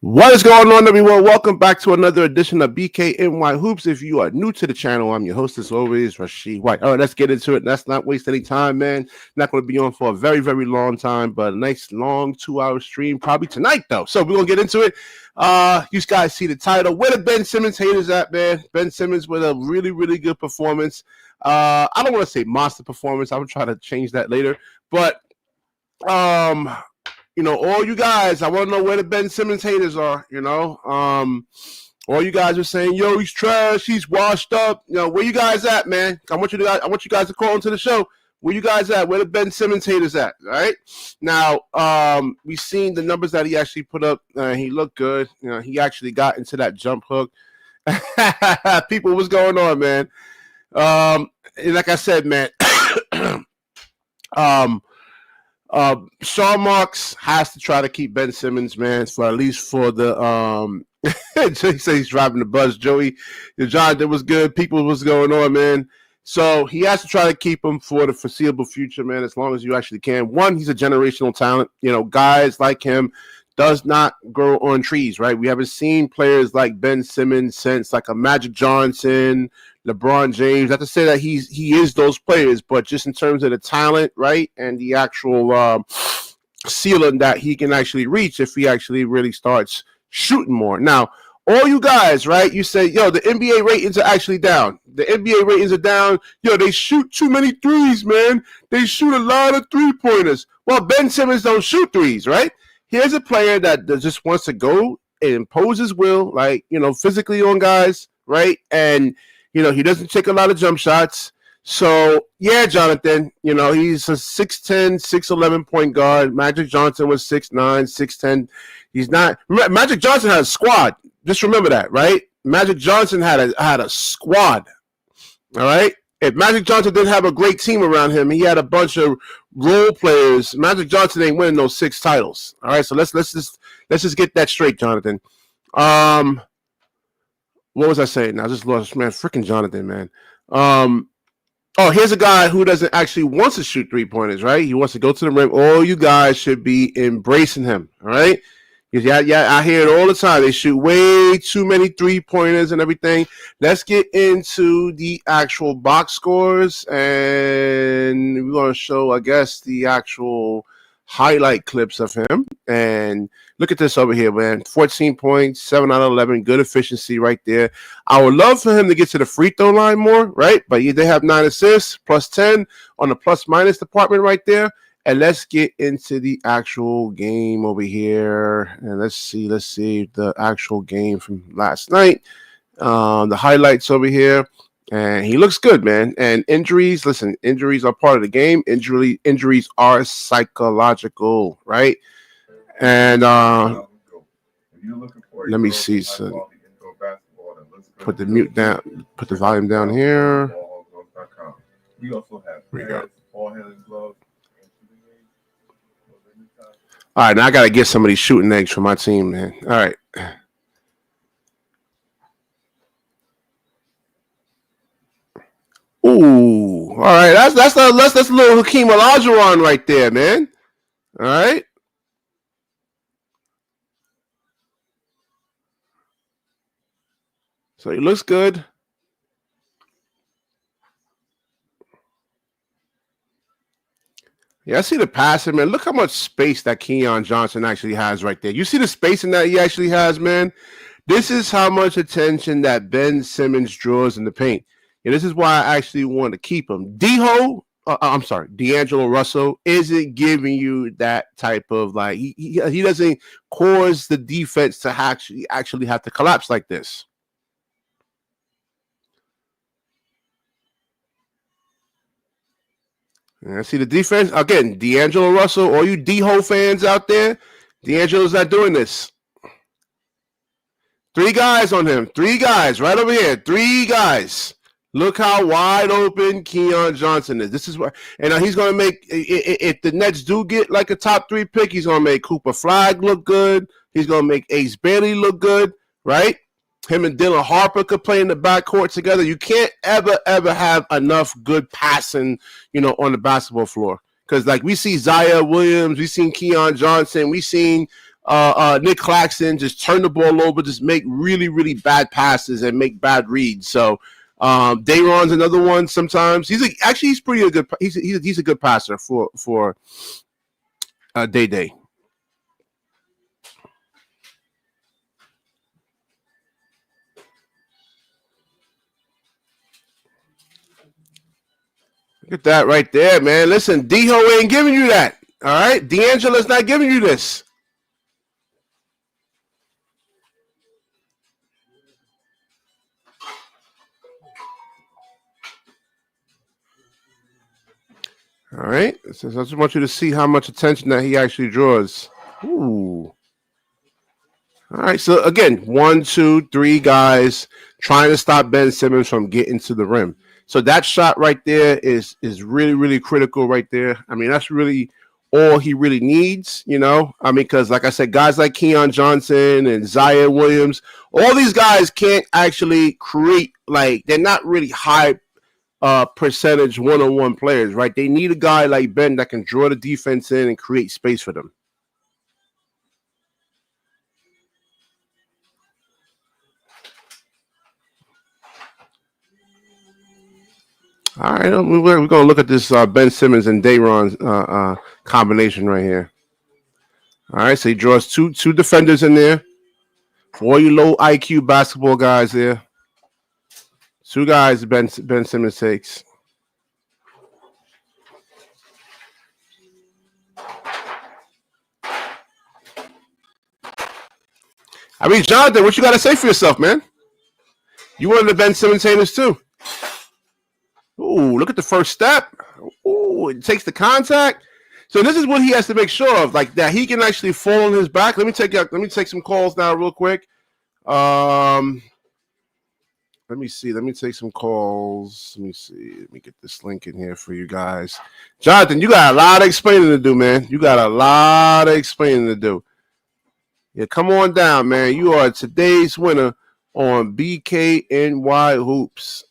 What is going on, everyone? Welcome back to another edition of BKNY Hoops. If you are new to the channel, I'm your host, as always, Rashid White. All right, let's get into it. Let's not waste any time, man. Not going to be on for a very, very long time, but a nice, long 2-hour stream, probably tonight, though. So we're going to get into it. You guys see the title. Where the Ben Simmons haters at, man? Ben Simmons with a really, really good performance. I don't want to say monster performance. I will try to change that later. But, all you guys, I want to know where the Ben Simmons haters are, all you guys are saying, yo, he's trash, he's washed up. Where you guys at, man? I want you guys to call into the show. Where you guys at? Where the Ben Simmons haters at? All right. Now, we've seen the numbers that he actually put up. He looked good. He actually got into that jump hook. People, what's going on, man? And like I said, man, Sean Marks has to try to keep Ben Simmons, man, for at least for the he says he's driving the bus. Joey, Jonathan was good. People, what's going on, man? So he has to try to keep him for the foreseeable future, man, as long as you actually can. One, he's a generational talent. Guys like him does not grow on trees, right? We haven't seen players like Ben Simmons since like a Magic Johnson, LeBron James. Not to say that he is those players, but just in terms of the talent, right, and the actual ceiling that he can actually reach if he actually really starts shooting more. Now, all you guys, right, you say, yo, the NBA ratings are actually down. The NBA ratings are down. Yo, they shoot too many threes, man. They shoot a lot of three-pointers. Well, Ben Simmons don't shoot threes, right? Here's a player that just wants to go and impose his will, like, physically on guys, right? And he doesn't take a lot of jump shots. So, yeah, Jonathan, he's a 6'10", 6'11 point guard. Magic Johnson was 6'9", 6'10". He's not – Magic Johnson had a squad. Just remember that, right? Magic Johnson had a squad, all right? If Magic Johnson didn't have a great team around him, he had a bunch of role players. Magic Johnson ain't winning those 6 titles, all right? So let's just get that straight, Jonathan. What was I saying? I just lost, man. Freaking Jonathan, man. Here's a guy who doesn't actually want to shoot three-pointers, right? He wants to go to the rim. All you guys should be embracing him, all right? Yeah, I hear it all the time. They shoot way too many three-pointers and everything. Let's get into the actual box scores, and we're going to show, I guess, the actual highlight clips of him. And look at this over here, man. 14 points, 7 out of 11. Good efficiency right there. I would love for him to get to the free throw line more, right? But they have 9 assists, plus 10 on the plus-minus department right there. And let's get into the actual game over here. And let's see the actual game from last night. The highlights over here. And he looks good, man. And injuries, listen, injuries are part of the game. Injuries are psychological, right? And let me see. So put the mute down, put the volume down here. We also have ball-handling gloves. All right, now I got to get some of these shooting eggs for my team, man. All right. Ooh, all right. That's a little Hakeem Olajuwon right there, man. All right. So he looks good. Yeah, I see the passing, man. Look how much space that Keon Johnson actually has right there. You see the spacing that he actually has, man? This is how much attention that Ben Simmons draws in the paint. And this is why I actually want to keep him. D'Angelo Russell isn't giving you that type of, like, he doesn't cause the defense to actually have to collapse like this. I see the defense. Again, D'Angelo Russell, all you D-Ho fans out there, D'Angelo's not doing this. 3 guys on him. 3 guys right over here. 3 guys. Look how wide open Keon Johnson is. This is what, and he's going to make, if the Nets do get like a top 3 pick, he's going to make Cooper Flagg look good. He's going to make Ace Bailey look good, right? Him and Dylan Harper could play in the backcourt together. You can't ever have enough good passing, on the basketball floor. Because, like, we see Zaya Williams, we seen Keon Johnson, we seen Nick Claxton just turn the ball over, just make really, really bad passes and make bad reads. So Dayron's another one. Sometimes he's pretty a good. He's a good passer for Day. Look at that right there, man. Listen, D-Ho ain't giving you that. All right? D'Angela's not giving you this. All right? So I just want you to see how much attention that he actually draws. Ooh. All right. So, again, 1, 2, 3 guys trying to stop Ben Simmons from getting to the rim. So that shot right there is really, really critical right there. I mean, that's really all he really needs, you know? I mean, because like I said, guys like Keon Johnson and Zion Williams, all these guys can't actually create, like, they're not really high percentage one-on-one players, right? They need a guy like Ben that can draw the defense in and create space for them. All right, we're going to look at this Ben Simmons and Dayron combination right here. All right, so he draws two defenders in there. For all you low IQ basketball guys there. 2 guys Ben Simmons takes. I mean, Jonathan, what you got to say for yourself, man? You one of the Ben Simmons haters too. Ooh, look at the first step. Ooh, it takes the contact. So this is what he has to make sure of, like that he can actually fall on his back. Let me take some calls now real quick. Let me see. Let me take some calls. Let me see. Let me get this link in here for you guys. Jonathan, you got a lot of explaining to do, man. You got a lot of explaining to do. Yeah, come on down, man. You are today's winner on BKNY Hoops.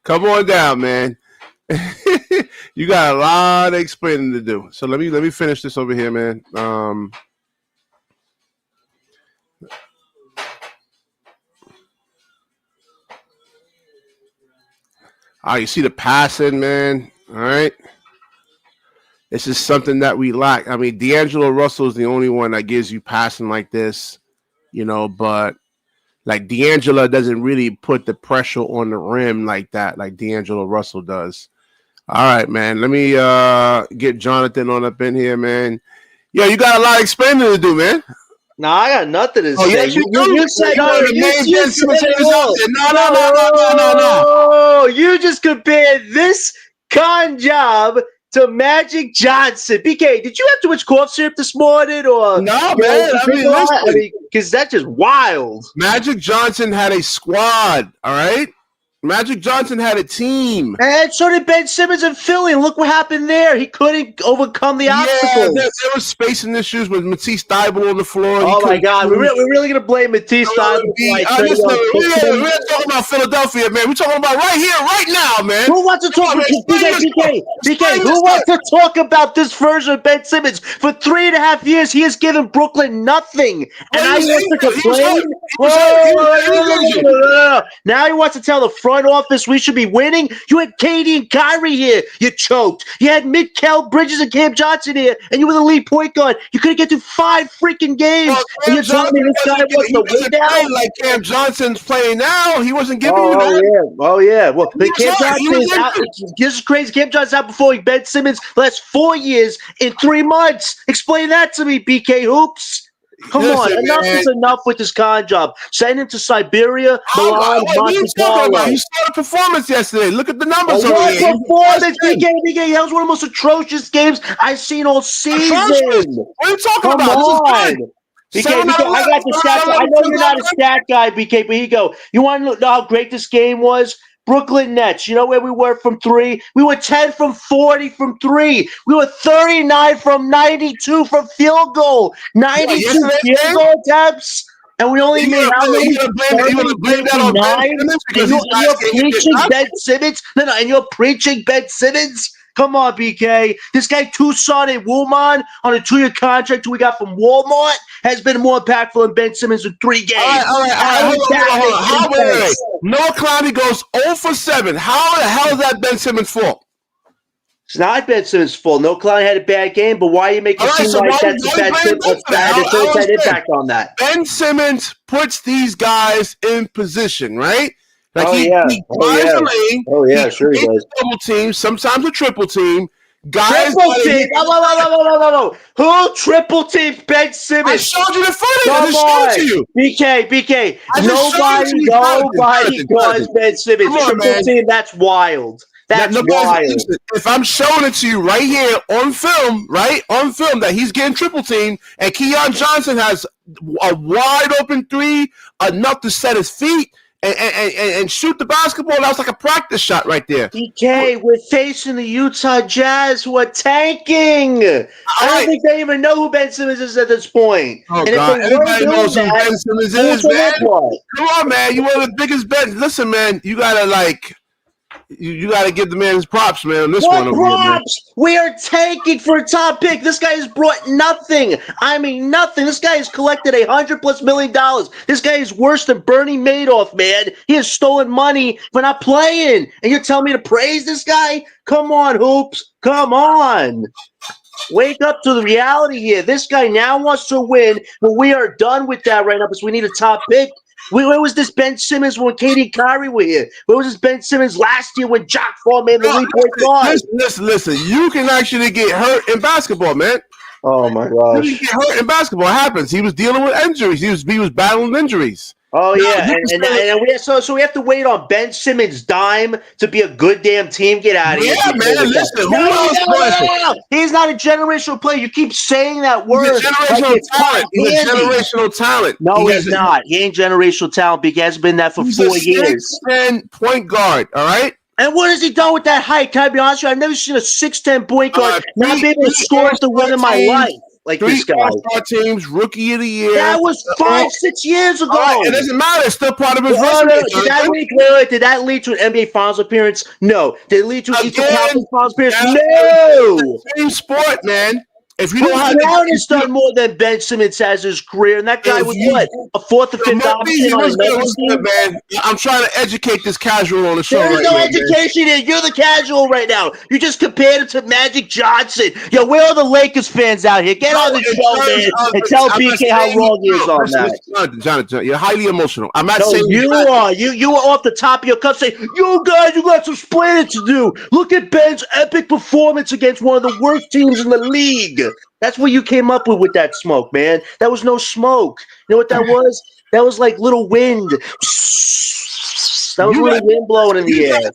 Come on down, man. You got a lot of explaining to do. So let me finish this over here, man. You see the passing, man. All right. This is something that we lack. I mean, D'Angelo Russell is the only one that gives you passing like this, you know, but like D'Angelo doesn't really put the pressure on the rim like that, like D'Angelo Russell does. All right, man. Let me get Jonathan on up in here, man. Yeah, you got a lot of explaining to do, man. No, I got nothing to say. Yes, you said no. You just compared this con job to Magic Johnson. BK, did you have too much cough syrup this morning, or no, man? I mean, because that's just wild. Magic Johnson had a squad. All right. Magic Johnson had a team. And so did Ben Simmons in Philly. And look what happened there. He couldn't overcome the obstacles. There was spacing issues with Matisse Thybulle on the floor. Oh, my God. We're really going to blame Matisse Thybulle. We're not talking about Philadelphia, man. We're talking about right here, right now, man. Who wants to talk about BK, who wants to talk about this version of Ben Simmons? For 3.5 years, he has given Brooklyn nothing. And now he wants to complain? Now he wants to tell the front office we should be winning. You had Katie and Kyrie here. You choked. You had Mikal Bridges and Cam Johnson here, and you were the lead point guard. You couldn't get through 5 freaking games. And you're telling me this guy wants to win now? Like Cam Johnson's playing now. He wasn't giving you that. Yeah. Oh, yeah. Well, Cam Johnson is out. This is crazy. Cam Johnson's out before Ben Simmons last 4 years in 3 months. Explain that to me, BK Hoops. Come on, enough is enough with this con job. Send him to Siberia, Milan, Monte Carlo. You saw the performance yesterday. Look at the numbers. What performance, BK? That was one of the most atrocious games I've seen all season. What are you talking about? This is good. BK, I got the stat. I know you're not a stat guy, BK, but here you go. You want to know how great this game was? Brooklyn Nets, you know where we were from 3? We were 10 from 40 from 3. We were 39 from 92 from field goal. 92 field goal attempts. And we only made how many? You're preaching Ben Simmons? No, and you're preaching Ben Simmons? Come on, BK. This guy Tucson and Woolman on a 2-year contract who we got from Walmart has been more impactful than Ben Simmons in 3 games. All right. Hold on. Wait. Noah Clowney goes 0 for 7. How the hell is that Ben Simmons' fault? It's not Ben Simmons' fault. No, Clowney had a bad game, but why are you making it seem like that's a bad impact on that? Ben Simmons puts these guys in position, right? Like he the lane. Sure he does. Double team, sometimes a triple team. Guys, triple team. No. Who triple teams Ben Simmons? I showed you the footage. I just showed it to you. BK. Nobody does Ben Simmons. Triple team. That's wild. That's wild. Listen, if I'm showing it to you right here on film, that he's getting triple team, and Keon Johnson has a wide open 3, enough to set his feet and shoot the basketball, that was like a practice shot right there. BK, we're facing the Utah Jazz who are tanking. I don't think they even know who Ben Simmons is at this point. Oh, God. Everybody knows who Ben Simmons is, man. Come on, man. You one of the biggest Ben. Listen, man, you got to, you got to give the man his props, man, on this one. What props? We are tanking for a top pick. This guy has brought nothing. I mean, nothing. This guy has collected $100+ million. This guy is worse than Bernie Madoff, man. He has stolen money for not playing. And you're telling me to praise this guy? Come on, Hoops. Come on. Wake up to the reality here. This guy now wants to win, but we are done with that right now because we need a top pick. Where was this Ben Simmons when Katie and Kyrie were here? Where was this Ben Simmons last year when Jock Fall made the 3-point line? Listen. You can actually get hurt in basketball, man. Oh, my gosh. You can get hurt in basketball. It happens. He was dealing with injuries. He was battling injuries. Oh, yeah, so we have to wait on Ben Simmons' dime to be a good damn team. Get out of here. Yeah, man, listen. No. He's not a generational player. You keep saying that word. He's a generational talent. He's a generational talent. No, he's not. He ain't generational talent. He hasn't been that for 4 years. 6'10" point guard, all right? And what has he done with that height? Can I be honest with you? I've never seen a 6'10" point guard not be able to score the win in my life. Like this guy. 3 All-Star teams, Rookie of the Year. That was 5-6 years ago. Right, it doesn't matter. It's still part of his resume. Did that lead to an NBA Finals appearance? No. Did it lead to an Eastern Conference Finals appearance? No. It's the same sport, man. If you don't have Brown has done more than Ben Simmons has his career, and that guy was what? A 4th or 5th option on another team? Man, I'm trying to educate this casual on the show. There's no education here. You're the casual right now. You just compared him to Magic Johnson. Yo, where are the Lakers fans out here? Get on the show, man, and tell BK how wrong he is on that. Jonathan, you're highly emotional. I'm not saying you are. You were off the top of your cup saying, "You guys, you got some explaining to do. Look at Ben's epic performance against one of the worst teams in the league." That's what you came up with that smoke, man. That was no smoke. You know what that was? That was like little wind. That was little wind blowing in the air.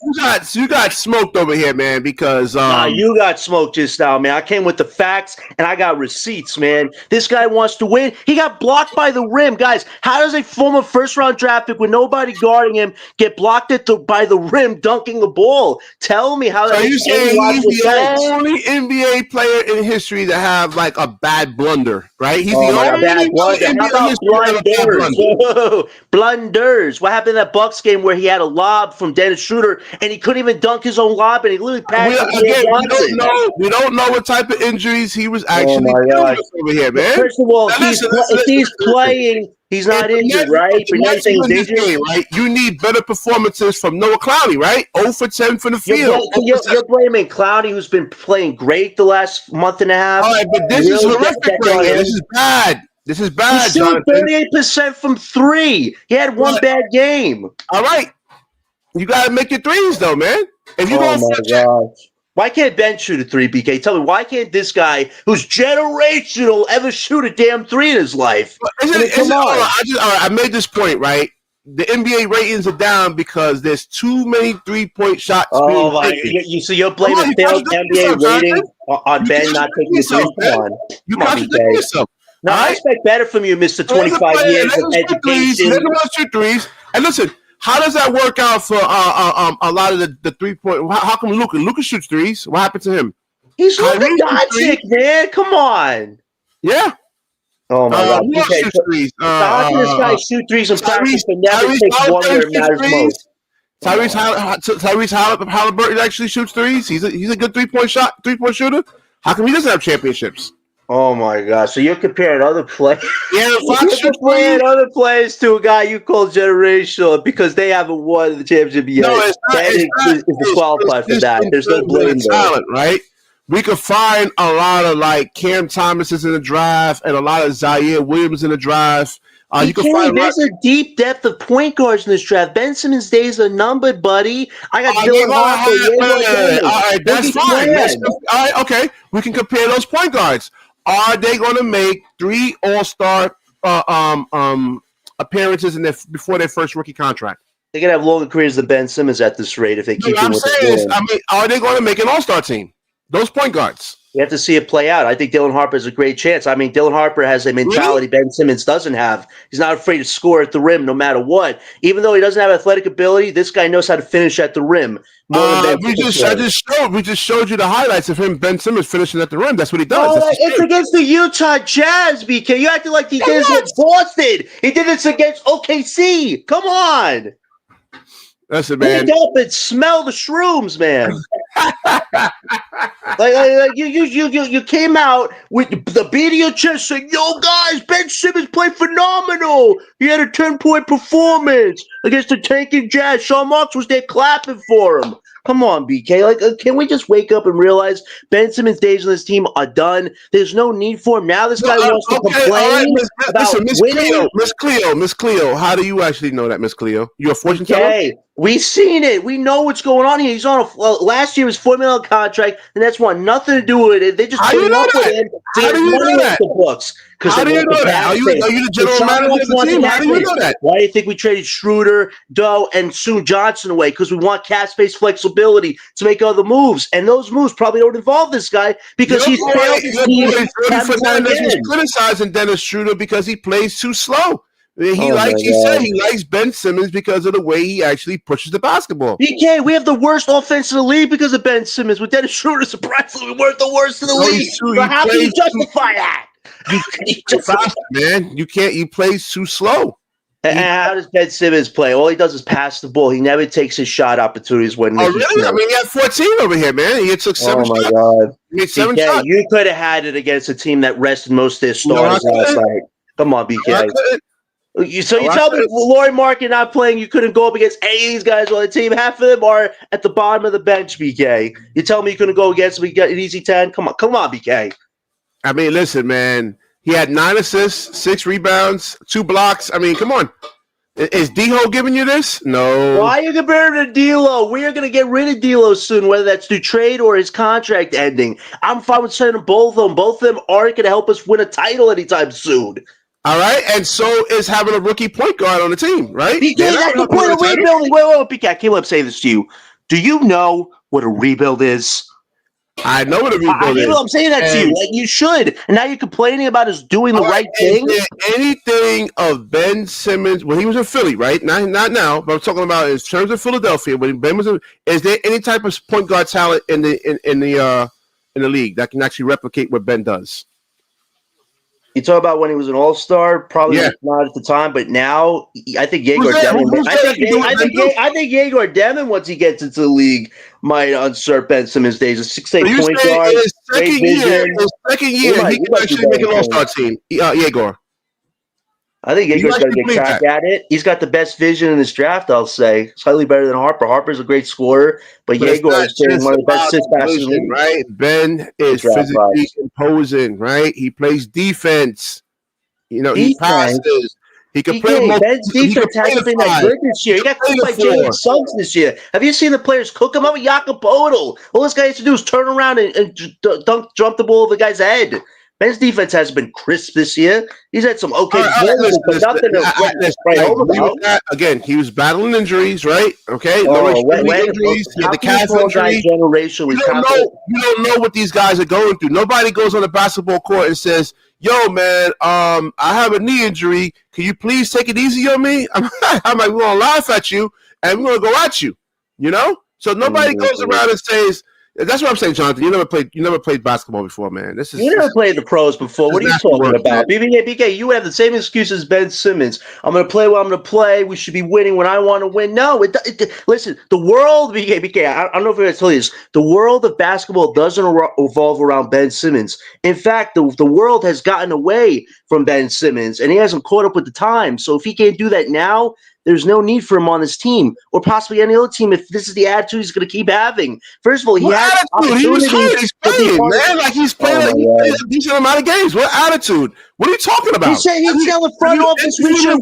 You got smoked over here, man, because you got smoked just now, man. I came with the facts and I got receipts, man. This guy wants to win. He got blocked by the rim. Guys, how does a former first-round draft pick with nobody guarding him get blocked by the rim dunking the ball? Tell me how that makes any logical sense. He's the only NBA player in history to have like a bad blunder, right? He's the only bad blunder. Blunders. What happened in that Bucks game where he had a lob from Dennis Schroeder and he couldn't even dunk his own lob and he literally passed it. We don't know what type of injuries he was actually dealing with over here, man. First of all, if he's playing, he's not injured, right? But now he's injured, right? You need better performances from Noah Clowney, right? 0 for 10 from the field. You're blaming Clowney, who's been playing great the last month and a half. All right, but this is horrific right here. This is bad. This is bad, Jonathan. 38% from 3. He had one bad game. All right. You got to make your threes, though, man. If you gosh. Why can't Ben shoot a 3, BK? Tell me, why can't this guy, who's generational, ever shoot a damn 3 in his life? I made this point, right? The NBA ratings are down because there's too many 3-point shots. Oh, my God. So you're blaming failed NBA rating on Ben not taking the 3? Come on. You contradict yourself. No, I expect better from you, Mr. 25 years of education. Shoot threes. And listen, how does that work out for a lot of the 3-point? How come Luka shoots threes? What happened to him? He's Luka Doncic, man. Come on. Yeah. Oh my God. Who else shoots threes? How can this guy shoot threes in practice and never take one where it matters most? Tyrese Halliburton actually shoots threes. He's a good three-point shooter. How come he doesn't have championships? Oh my gosh! So you're comparing other players? Yeah, You're comparing other players to a guy you call generational because they haven't won the championship yet. No, it's not. Is disqualified for that. There's no blame there. Talent, right? We could find a lot of like Cam Thomas's in the draft and a lot of Zaire Williams in the draft. You can find there's a deep depth of point guards in this draft. Ben Simmons' days are numbered, buddy. I got Dylan Harper. All right, that's fine. All right, okay. We can compare those point guards. Are they going to make 3 All-Star appearances before their first rookie contract? They're going to have longer careers than Ben Simmons at this rate if they keep doing what they're doing. Are they going to make an All-Star team? Those point guards. You have to see it play out. I think Dylan Harper has a great chance. Dylan Harper has a mentality Ben Simmons doesn't have. He's not afraid to score at the rim no matter what. Even though he doesn't have athletic ability, this guy knows how to finish at the rim. We just showed you the highlights of him, Ben Simmons, finishing at the rim. That's what he does. It's against the Utah Jazz, BK. You acting like he did this against Boston. He did this against OKC. Come on. Listen, man. Wake up and smell the shrooms, man. You came out with the beat of your chest saying, "Yo, guys, Ben Simmons played phenomenal. He had a 10-point performance against the tanking Jazz. Sean Marks was there clapping for him." Come on, BK. Can we just wake up and realize Ben Simmons' days on this team are done? There's no need for him. Now this guy wants to complain about winning. Miss Cleo, how do you actually know that, Miss Cleo? You're a fortune teller? We've seen it. We know what's going on here. He's on last year was $4 million contract, and that's won nothing to do with it. They just put him up with him to get money off the books. How do you know that? Are you the general manager of the team? How do you know that? Why do you think we traded Schroeder, Doe, and soon Johnson away? Because we want cap space flexibility to make other moves, and those moves probably don't involve this guy because he's failed his team. Fernandez was criticizing Dennis Schroeder because he plays too slow. He likes Ben Simmons because of the way he actually pushes the basketball. BK, we have the worst offense in the league because of Ben Simmons. With Dennis Schroeder, surprisingly, we weren't the worst in the league. So how can you justify that? Man, you can't. He plays too slow. And how does Ben Simmons play? All he does is pass the ball. He never takes his shot opportunities when. Oh, really? He had 14 over here, man. He took 7 shots. Oh my God! He made 7 shots. You could have had it against a team that rested most of their starters last night. Come on, BK. You tell me, Laurie Markin not playing, you couldn't go up against any of these guys on the team. Half of them are at the bottom of the bench, BK. You tell me you couldn't go against them, you got an easy 10? Come on, BK. Listen, man. He had 9 assists, 6 rebounds, 2 blocks. Come on. Is D-Ho giving you this? No. Why are you comparing to D-Lo? We are going to get rid of D-Lo soon, whether that's through trade or his contract ending. I'm fine with sending both of them. Both of them aren't going to help us win a title anytime soon. All right, and so is having a rookie point guard on the team, right? BK, that's the point of rebuilding. Wait, BK, I can't let him say this to you. Do you know what a rebuild is? I know what a rebuild is. I'm saying that to you. You should. And now you're complaining about us doing the right thing? Is there anything of Ben Simmons, when he was in Philly, right? Not now, but I'm talking about in terms of Philadelphia. When Ben was is there any type of point guard talent in the league that can actually replicate what Ben does? You talk about when he was an all-star, probably not at the time, but now I think Yegor Demon. I think Yegor Demon, once he gets into the league, might usurp Ben Simmons' days. A 6'8" point guard, his second year, he can actually make an all-star team. Yegor. I think Yegor's going to get cracked at it. He's got the best vision in this draft, I'll say. Slightly better than Harper. Harper's a great scorer, but Yegor is one of the best assist passers in the league. Right? Ben is physically imposing, right? He plays defense. He passes. He can play. Ben's defense hasn't been that good this year. He got cooked by Jalen Suggs this year. Have you seen the players cook him up with Jakob Poeltl? All this guy has to do is turn around and jump the ball over the guy's head. Ben's defense has been crisp this year. He's had some but nothing to write home about. Again, he was battling injuries, right? Okay, injuries. He had the calf injury. You don't know what these guys are going through. Nobody goes on the basketball court and says, "Yo, man, I have a knee injury. Can you please take it easy on me?" I'm like, we're gonna laugh at you and we're gonna go at you. So nobody goes around and says, That's what I'm saying, Jonathan. You never played basketball before, man. You never played the pros before. What are you talking about? BK, you have the same excuse as Ben Simmons. I'm going to play what I'm going to play. We should be winning when I want to win. No, listen, the world, BK, I don't know if I'm going to tell you this. The world of basketball doesn't revolve around Ben Simmons. In fact, the world has gotten away from Ben Simmons, and he hasn't caught up with the time. So if he can't do that now, there's no need for him on this team or possibly any other team if this is the attitude he's going to keep having. First of all, he had attitude. He was hurt. He's playing, man. Like he's playing a decent amount of games. What attitude? What are you talking about? He said he'd tell the front office we should.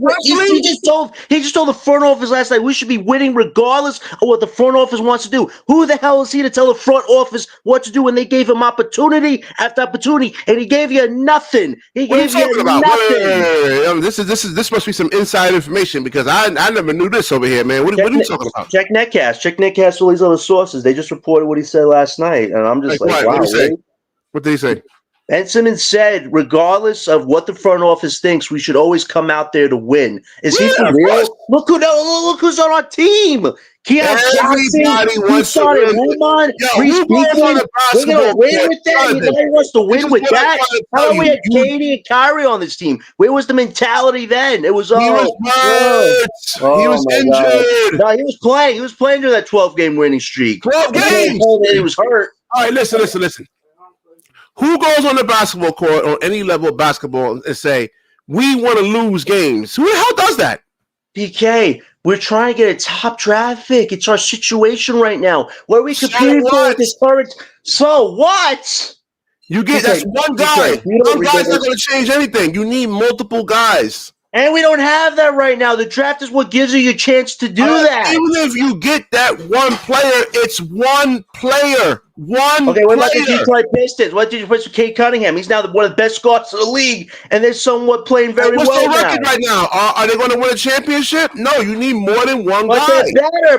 He just told the front office last night we should be winning regardless of what the front office wants to do. Who the hell is he to tell the front office what to do when they gave him opportunity after opportunity and he gave you nothing? He gave you nothing. Wait. This must be some inside information because I never knew this over here, man. What are you talking about? Check Netcast. Check Netcast. All these other sources. They just reported what he said last night, and I'm just like wow. What did he say? Ben Simmons said, regardless of what the front office thinks, we should always come out there to win. Is he for real? Look who's on our team. Keon Johnson, started Roman, Reese Beekman. We're going to win with that. He wants to win with that. How we had Katie and Kyrie on this team? Where was the mentality then? It was he was injured. No, he was playing. He was playing during that 12-game winning streak. 12 games. He was hurt. All right, listen. Who goes on the basketball court or any level of basketball and say, we want to lose games? Who the hell does that? BK, we're trying to get a top draft pick. It's our situation right now. What are we competing for with this current? So what? You get that's one guy. One guy's not going to change anything. You need multiple guys. And we don't have that right now. The draft is what gives you a chance to do that. Even if you get that one player, it's one player. Okay, what about the Detroit Pistons? What did you put with Kate Cunningham? He's now one of the best guards in the league, and they're somewhat playing very well now. What's their record right now? Are they going to win a championship? No, you need more than one guy. They're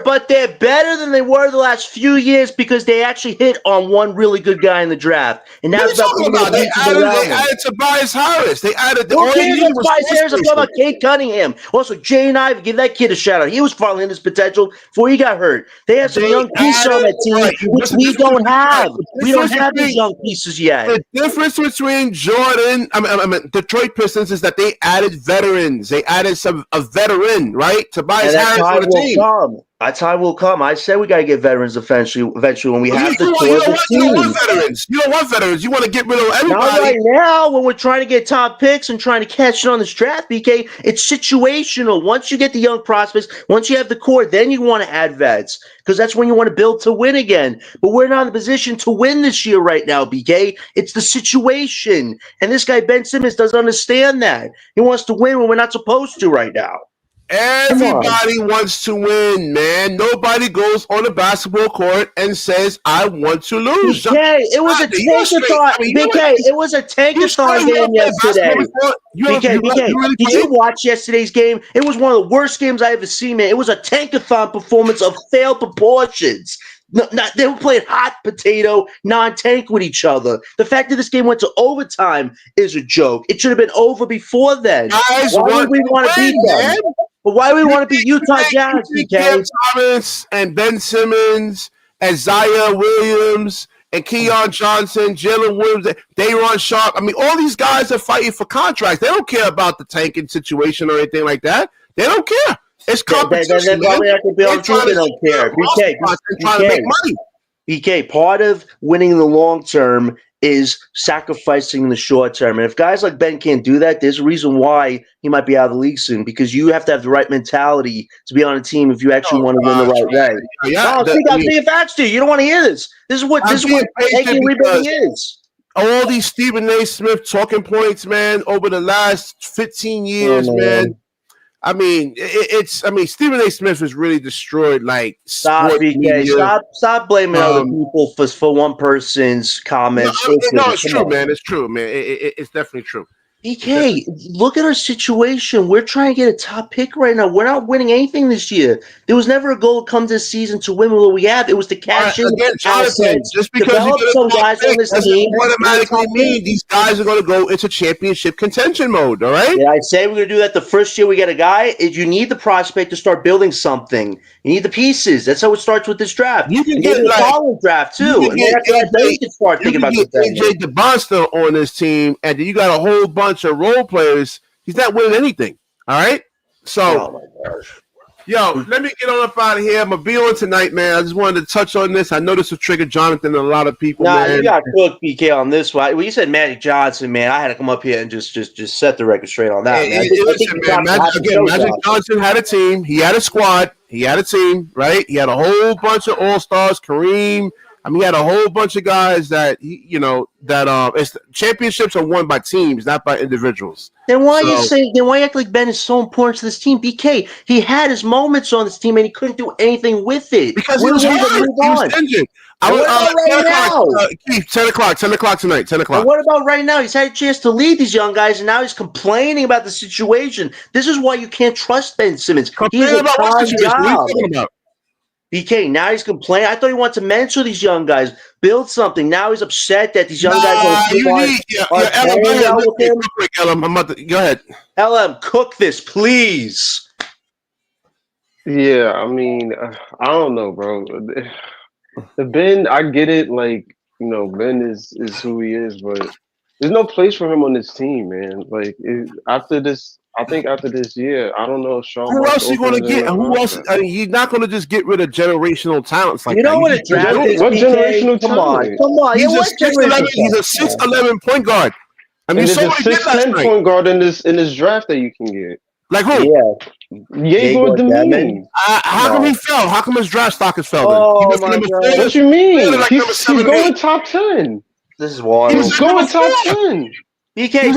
better than they were the last few years because they actually hit on one really good guy in the draft. And now it's about they added Tobias Harris. They added the Tobias Harris. I'm talking about Kate Cunningham. Also, Jane Ivey, give that kid a shout out. He was following his potential before he got hurt. They have some young pieces on that team, which we don't have. We don't have these young pieces yet. The difference between Detroit Pistons is that they added veterans. They added a veteran, right? Tobias Harris on the team. That time will come. I said we got to get veterans eventually when we have the team. You don't want veterans. You want to get rid of everybody. Not right now when we're trying to get top picks and trying to catch it on this draft, BK. It's situational. Once you get the young prospects, once you have the core, then you want to add vets because that's when you want to build to win again. But we're not in a position to win this year right now, BK. It's the situation. And this guy, Ben Simmons, doesn't understand that. He wants to win when we're not supposed to right now. Everybody wants to win, man. Nobody goes on a basketball court and says, I want to lose. BK, it was a tankathon. BK, it was a tankathon game yesterday. BK, did you watch yesterday's game? It was one of the worst games I ever seen, man. It was a tankathon performance of failed proportions. They were playing hot potato, non-tank with each other. The fact that this game went to overtime is a joke. It should have been over before then. Why would we want to beat them? But why do we want to beat Utah Jazz, BK? Thomas and Ben Simmons and Zaya Williams and Keon Johnson, Jalen Williams, Day'Ron Sharp. I mean, all these guys are fighting for contracts. They don't care about the tanking situation or anything like that. They don't care. It's competition. They don't care. BK, part of winning in the long term is sacrificing in the short term. And if guys like Ben can't do that, there's a reason why he might be out of the league soon, because you have to have the right mentality to be on a team if you actually want to win the right way. I'm saying facts to you. You don't want to hear this. This is what taking rebounding is. All these Stephen A. Smith talking points, man, over the last 15 years, man. I mean, Stephen A. Smith has really destroyed Stop blaming other people for one person's comments. No, it's true, man. It's true, man. It's definitely true. BK, look at our situation. We're trying to get a top pick right now. We're not winning anything this year. There was never a goal to come this season to win what we have. It was to cash in again, Jonathan, assets, just because you develop get a some top guys pick on this doesn't team. automatically mean these guys are going to go into championship contention mode. All right. Did I say we're going to do that the first year we get a guy? You need the prospect to start building something. You need the pieces. That's how it starts with this draft. You can and get then the following draft too. And then after that, then you can start thinking about AJ DeBonster on this team, and then you got a whole bunch of role players. He's not winning anything. All right. So, oh my gosh. Yo, let me get on up out of here. I'm gonna be on tonight, man. I just wanted to touch on this. I know this will trigger Jonathan and a lot of people. Nah, man. You got cooked, BK, on this one. When you said Magic Johnson, man, I had to come up here and just set the record straight on that. Magic Johnson had a team. He had a squad. He had a team, right? He had a whole bunch of all-stars. Kareem. I mean, he had a whole bunch of guys that it's championships are won by teams, not by individuals. Then why you act like Ben is so important to this team? BK, he had his moments on this team and he couldn't do anything with it. Because he was injured. Keith, 10 o'clock tonight, 10 o'clock. And what about right now? He's had a chance to lead these young guys, and now he's complaining about the situation. This is why you can't trust Ben Simmons. He's a prime job. BK, now he's complaining. I thought he wanted to mentor these young guys, build something. Now he's upset that these young guys Go ahead. LM, cook this, please. Yeah, I mean, I don't know, bro. The Ben, I get it. Like, Ben is who he is, but there's no place for him on this team, man. Like, after this year, I don't know if Sean. Who else are you going to get? Who else? I mean, you're not going to just get rid of generational talents like you know that. What a draft is, what generational talent? Come on. He's a 6'11" point guard. I mean, there's a 6'10" point guard in this draft that you can get. Like who? Yeah, Yegor Demin. How come he fell? How come his draft stock has fell? Oh my God. What you mean? He's going top 10. This is wild. He's going top 10. BK,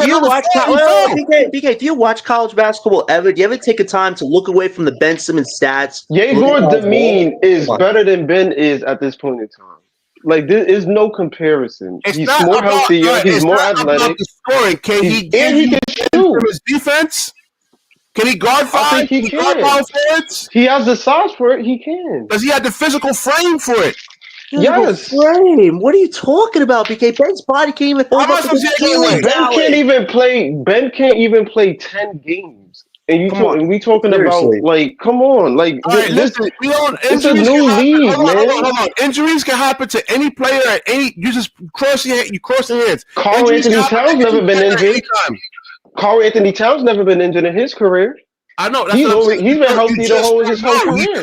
do you watch college basketball ever? Do you ever take a time to look away from the Ben Simmons stats? Yegor Demin is better than Ben is at this point in time. Like, there is no comparison. He's more healthier. He's more athletic. Can he can shoot his defense? Can he guard five? He can. He has the size for it. He can. Does he have the physical frame for it? Yes. Frame. What are you talking about, BK? Ben's body can't even hold up. Ben can't even play 10 games. And we talking Seriously. about, like, come on, like, it's a new league, man. Hold on. Injuries can happen to any player at any. You just cross your hands. Carl Anthony Towns never been injured. Carl Anthony Towns never been injured in his career. I know. He's been healthy his whole career.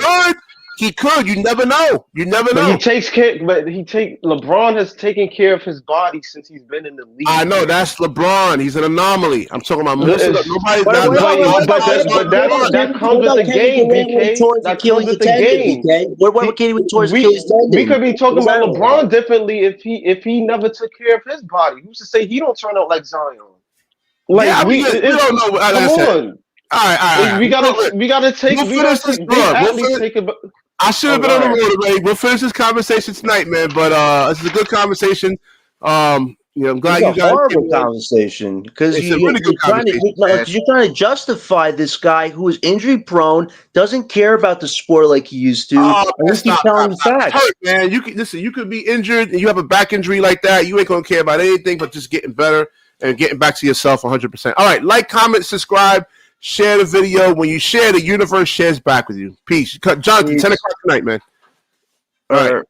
He could. You never know. But LeBron has taken care of his body since he's been in the league. I know that's LeBron. He's an anomaly. I'm talking about most of nobody's that comes with the game, BK. That comes with the game. We could be talking about LeBron differently if he never took care of his body. Who's to say he don't turn out like Zion? Like, yeah, we don't know. Come on. All right. We gotta take. I should have been on the road already. We'll finish this conversation tonight, man. But this is a good conversation. I'm glad you guys. Horrible conversation because you're trying to justify this guy who is injury prone, doesn't care about the sport like he used to. And keep telling the facts. Man, you could be injured and you have a back injury like that. You ain't gonna care about anything but just getting better and getting back to yourself 100%. All right, like, comment, subscribe. Share the video. When you share, the universe shares back with you. Peace. Jonathan, 10 o'clock tonight, man. All right.